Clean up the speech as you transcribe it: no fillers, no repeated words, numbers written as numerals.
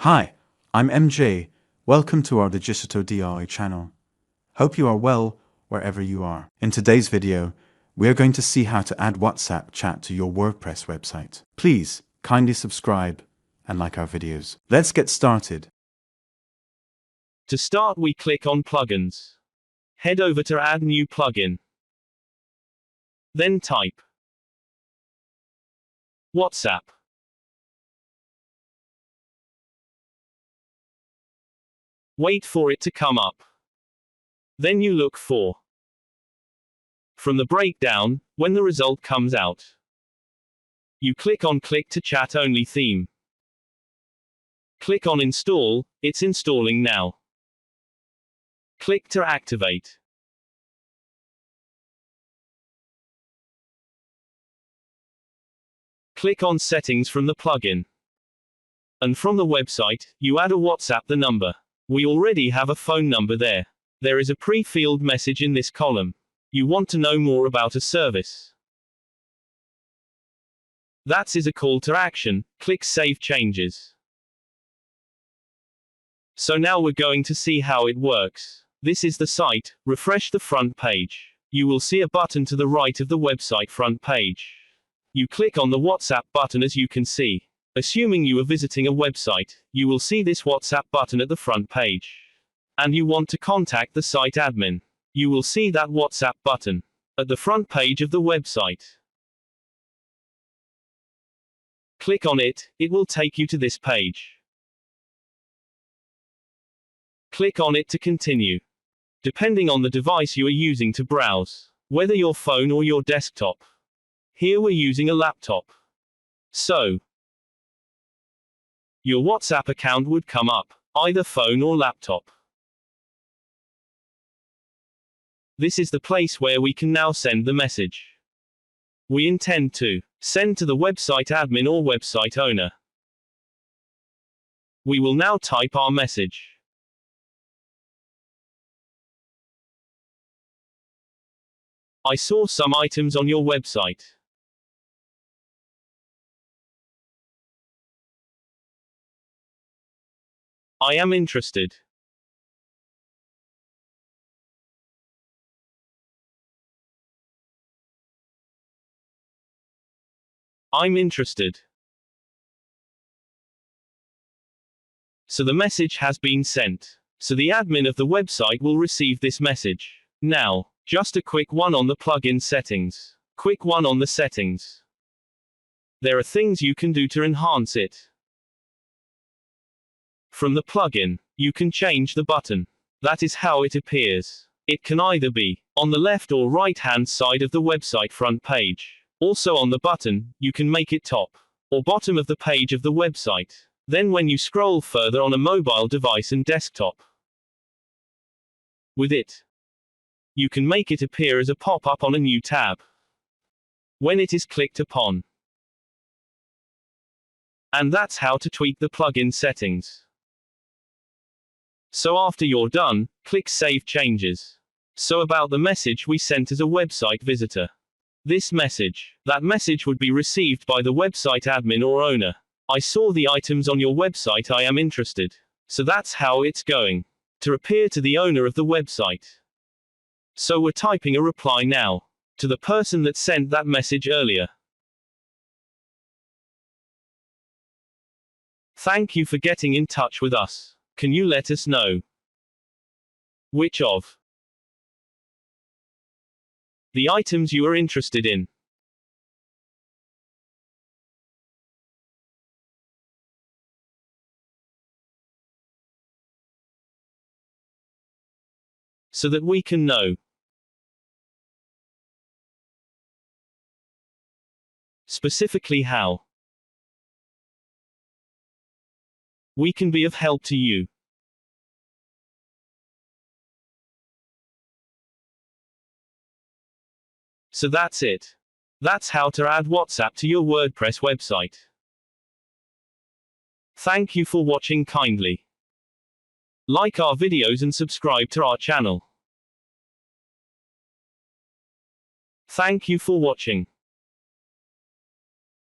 Hi, I'm MJ. Welcome to our Digital DIY channel. Hope you are well wherever you are. In today's video, we are going to see how to add WhatsApp chat to your WordPress website. Please kindly subscribe and like our videos. Let's get started. To start, we click on Plugins. Head over to Add New Plugin. Then type WhatsApp. Wait for it to come up. Then you look for from the breakdown, when the result comes out, you click on Click to Chat Only Theme. Click on Install, it's installing now. Click to activate. Click on Settings from the plugin. And from the website, you add a WhatsApp the number. We already have a phone number there. There is a pre-filled message in this column. You want to know more about a service. That is a call to action. Click Save Changes. So now we're going to see how it works. This is the site. Refresh the front page. You will see a button to the right of the website front page. You click on the WhatsApp button as you can see. Assuming you are visiting a website, you will see this WhatsApp button at the front page. And you want to contact the site admin. You will see that WhatsApp button at the front page of the website. Click on it, it will take you to this page. Click on it to continue. Depending on the device you are using to browse, whether your phone or your desktop. Here we're using a laptop. So, your WhatsApp account would come up, either phone or laptop. This is the place where we can now send the message we intend to send to the website admin or website owner. We will now type our message. I saw some items on your website. I am interested. I'm interested. So the message has been sent. So the admin of the website will receive this message. Now, just a quick one on the plugin settings. Quick one on the settings. There are things you can do to enhance it. From the plugin, you can change the button. That is how it appears. It can either be on the left or right hand side of the website front page. Also on the button, you can make it top or bottom of the page of the website. Then when you scroll further on a mobile device and desktop, with it, you can make it appear as a pop-up on a new tab when it is clicked upon. And that's how to tweak the plugin settings. So after you're done, click Save Changes. So about the message we sent as a website visitor. This message, that message would be received by the website admin or owner. I saw the items on your website, I am interested. So that's how it's going to appear to the owner of the website. So we're typing a reply now to the person that sent that message earlier. Thank you for getting in touch with us. Can you let us know which of the items you are interested in? So that we can know specifically how we can be of help to you. So that's it. That's how to add WhatsApp to your WordPress website. Thank you for watching kindly. Like our videos and subscribe to our channel. Thank you for watching.